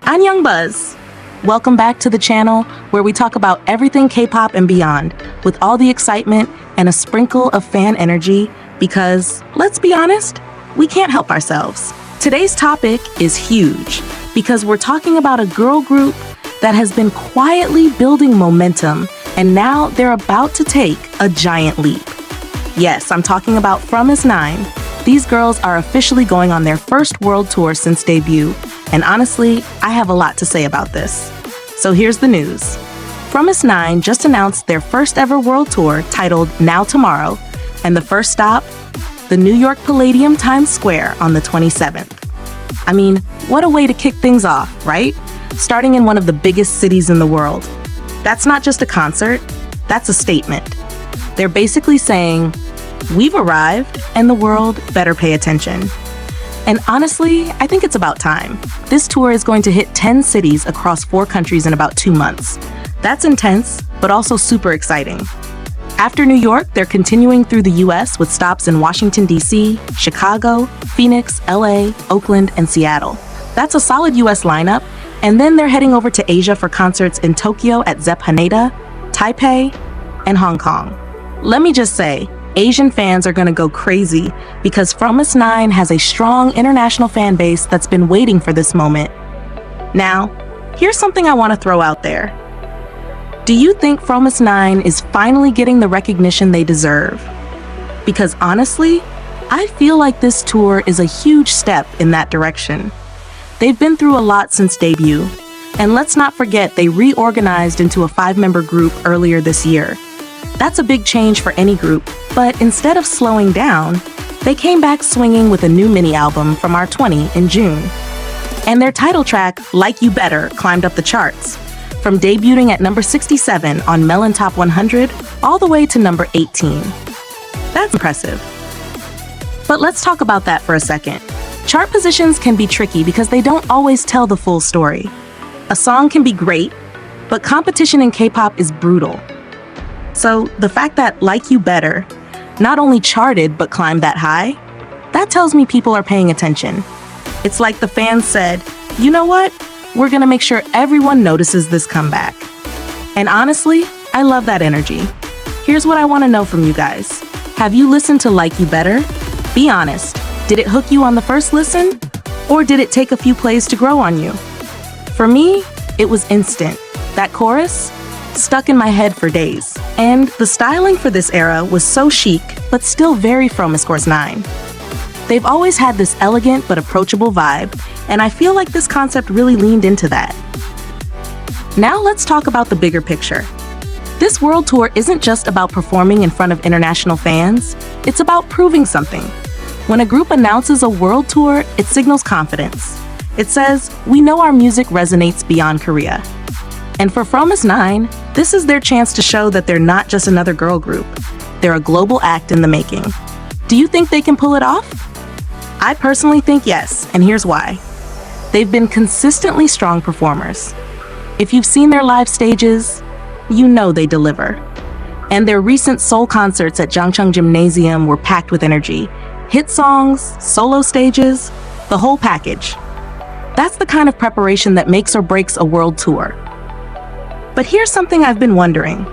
I'm Buzz. Welcome back to the channel where we talk about everything K-pop and beyond with all the excitement and a sprinkle of fan energy because, let's be honest, we can't help ourselves. Today's topic is huge because we're talking about a girl group that has been quietly building momentum and now they're about to take a giant leap. Yes, I'm talking about Fromis_9. These girls are officially going on their first world tour since debut, and honestly, I have a lot to say about this. So here's the news. Fromis_9 just announced their first ever world tour titled Now Tomorrow, and the first stop, the New York Palladium Times Square on the 27th. I mean, what a way to kick things off, right? Starting in one of the biggest cities in the world. That's not just a concert, that's a statement. They're basically saying, we've arrived and the world better pay attention. And honestly, I think it's about time. This tour is going to hit 10 cities across 4 countries in about 2 months. That's intense, but also super exciting. After New York, they're continuing through the US with stops in Washington, D.C., Chicago, Phoenix, LA, Oakland, and Seattle. That's a solid US lineup, and then they're heading over to Asia for concerts in Tokyo at Zepp Haneda, Taipei, and Hong Kong. Let me just say, Asian fans are gonna go crazy because Fromis_9 has a strong international fan base that's been waiting for this moment. Now, here's something I want to throw out there. Do you think Fromis_9 is finally getting the recognition they deserve? Because honestly, I feel like this tour is a huge step in that direction. They've been through a lot since debut, and let's not forget they reorganized into a 5-member group earlier this year. That's a big change for any group, but instead of slowing down, they came back swinging with a new mini-album from R20 in June. And their title track, Like You Better, climbed up the charts, from debuting at number 67 on Melon Top 100 all the way to number 18. That's impressive. But let's talk about that for a second. Chart positions can be tricky because they don't always tell the full story. A song can be great, but competition in K-pop is brutal. So the fact that Like You Better not only charted but climbed that high, that tells me people are paying attention. It's like the fans said, you know what? We're gonna make sure everyone notices this comeback. And honestly, I love that energy. Here's what I wanna know from you guys. Have you listened to Like You Better? Be honest, did it hook you on the first listen? Or did it take a few plays to grow on you? For me, it was instant. That chorus stuck in my head for days. And the styling for this era was so chic, but still very Fromis_9. They've always had this elegant but approachable vibe, and I feel like this concept really leaned into that. Now let's talk about the bigger picture. This world tour isn't just about performing in front of international fans, it's about proving something. When a group announces a world tour, it signals confidence. It says, we know our music resonates beyond Korea. And for Fromis_9, this is their chance to show that they're not just another girl group. They're a global act in the making. Do you think they can pull it off? I personally think yes, and here's why. They've been consistently strong performers. If you've seen their live stages, you know they deliver. And their recent Seoul concerts at Jangchung Gymnasium were packed with energy. Hit songs, solo stages, the whole package. That's the kind of preparation that makes or breaks a world tour. But here's something I've been wondering.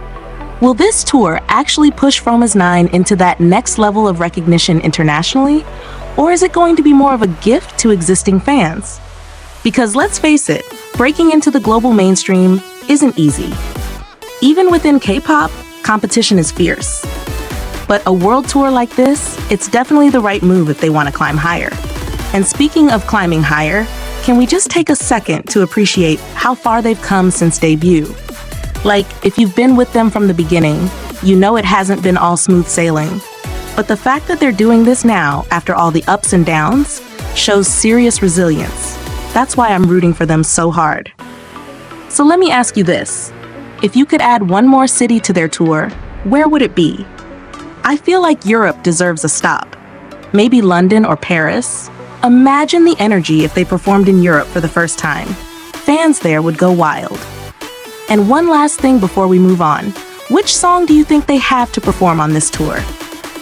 Will this tour actually push Fromis_9 into that next level of recognition internationally? Or is it going to be more of a gift to existing fans? Because let's face it, breaking into the global mainstream isn't easy. Even within K-pop, competition is fierce. But a world tour like this, it's definitely the right move if they want to climb higher. And speaking of climbing higher, can we just take a second to appreciate how far they've come since debut? Like, if you've been with them from the beginning, you know it hasn't been all smooth sailing. But the fact that they're doing this now, after all the ups and downs, shows serious resilience. That's why I'm rooting for them so hard. So let me ask you this. If you could add one more city to their tour, where would it be? I feel like Europe deserves a stop. Maybe London or Paris. Imagine the energy if they performed in Europe for the first time. Fans there would go wild. And one last thing before we move on. Which song do you think they have to perform on this tour?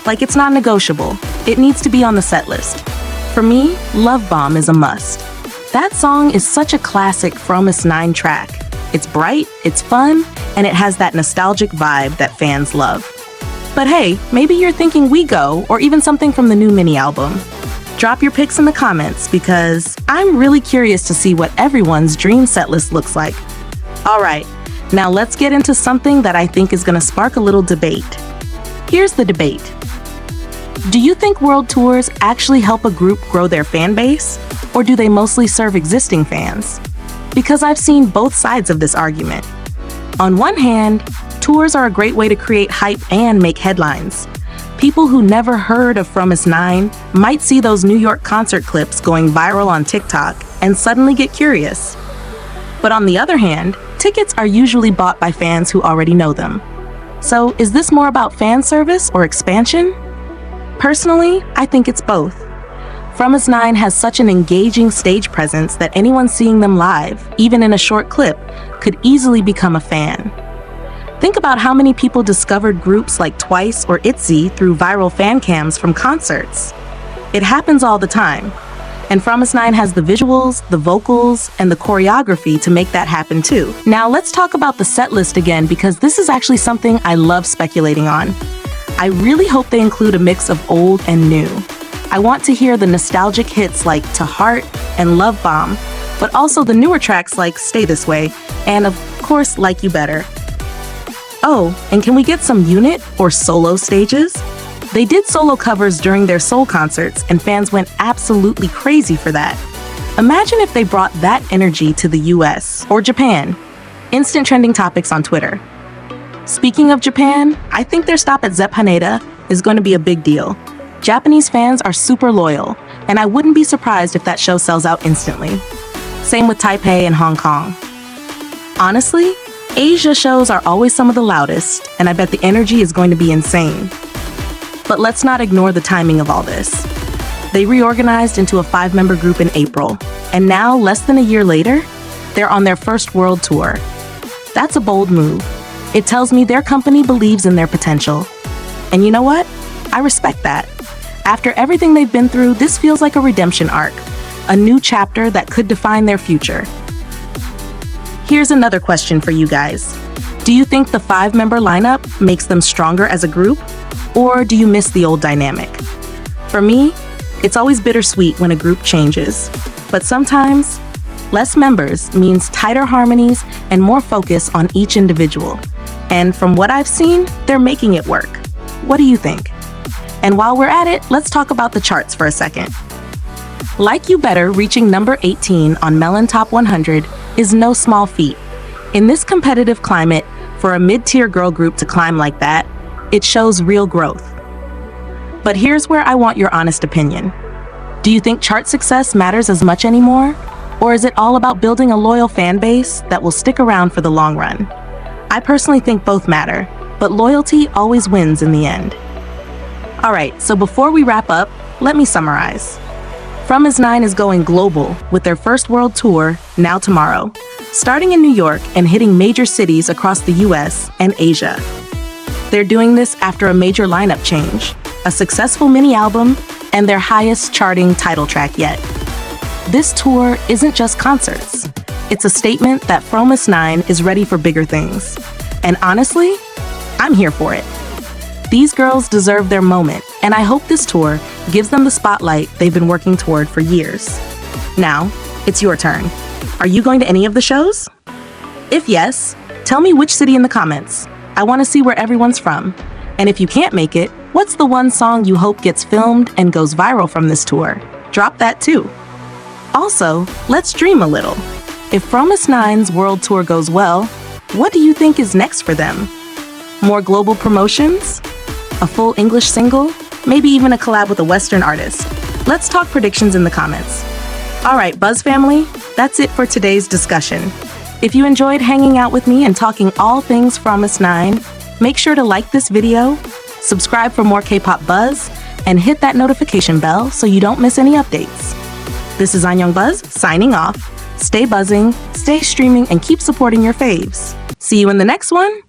Like, it's not negotiable. It needs to be on the set list. For me, Love Bomb is a must. That song is such a classic Fromis 9 track. It's bright, it's fun, and it has that nostalgic vibe that fans love. But hey, maybe you're thinking We Go, or even something from the new mini album. Drop your picks in the comments because I'm really curious to see what everyone's dream setlist looks like. Alright, now let's get into something that I think is going to spark a little debate. Here's the debate. Do you think world tours actually help a group grow their fan base, or do they mostly serve existing fans? Because I've seen both sides of this argument. On one hand, tours are a great way to create hype and make headlines. People who never heard of Fromis 9 might see those New York concert clips going viral on TikTok and suddenly get curious. But on the other hand, tickets are usually bought by fans who already know them. So is this more about fan service or expansion? Personally, I think it's both. Fromis 9 has such an engaging stage presence that anyone seeing them live, even in a short clip, could easily become a fan. Think about how many people discovered groups like Twice or ITZY through viral fan cams from concerts. It happens all the time. And Fromis 9 has the visuals, the vocals, and the choreography to make that happen too. Now let's talk about the set list again, because this is actually something I love speculating on. I really hope they include a mix of old and new. I want to hear the nostalgic hits like To Heart and Love Bomb, but also the newer tracks like Stay This Way, and of course Like You Better. Oh, and can we get some unit or solo stages? They did solo covers during their Seoul concerts, and fans went absolutely crazy for that. Imagine if they brought that energy to the US or Japan. Instant trending topics on Twitter. Speaking of Japan, I think their stop at Zepp Haneda is going to be a big deal. Japanese fans are super loyal, and I wouldn't be surprised if that show sells out instantly. Same with Taipei and Hong Kong. Honestly, Asia shows are always some of the loudest, and I bet the energy is going to be insane. But let's not ignore the timing of all this. They reorganized into a 5-member group in April, and now, less than a year later, they're on their first world tour. That's a bold move. It tells me their company believes in their potential. And you know what? I respect that. After everything they've been through, this feels like a redemption arc, a new chapter that could define their future. Here's another question for you guys. Do you think the 5-member lineup makes them stronger as a group, or do you miss the old dynamic? For me, it's always bittersweet when a group changes, but sometimes less members means tighter harmonies and more focus on each individual. And from what I've seen, they're making it work. What do you think? And while we're at it, let's talk about the charts for a second. Like You Better reaching number 18 on Melon Top 100 is no small feat. In this competitive climate, for a mid-tier girl group to climb like that, it shows real growth. But here's where I want your honest opinion. Do you think chart success matters as much anymore? Or is it all about building a loyal fan base that will stick around for the long run? I personally think both matter, but loyalty always wins in the end. Alright, so before we wrap up, let me summarize. Fromis 9 is going global with their first world tour, Now Tomorrow, starting in New York and hitting major cities across the US and Asia. They're doing this after a major lineup change, a successful mini-album, and their highest charting title track yet. This tour isn't just concerts. It's a statement that Fromis 9 is ready for bigger things. And honestly, I'm here for it. These girls deserve their moment, and I hope this tour gives them the spotlight they've been working toward for years. Now, it's your turn. Are you going to any of the shows? If yes, tell me which city in the comments. I want to see where everyone's from. And if you can't make it, what's the one song you hope gets filmed and goes viral from this tour? Drop that too. Also, let's dream a little. If Fromis 9's world tour goes well, what do you think is next for them? More global promotions? A full English single? Maybe even a collab with a Western artist? Let's talk predictions in the comments. Alright, Buzz family, that's it for today's discussion. If you enjoyed hanging out with me and talking all things Fromis 9, make sure to like this video, subscribe for more K-pop buzz, and hit that notification bell so you don't miss any updates. This is Young Buzz signing off. Stay buzzing, stay streaming, and keep supporting your faves. See you in the next one.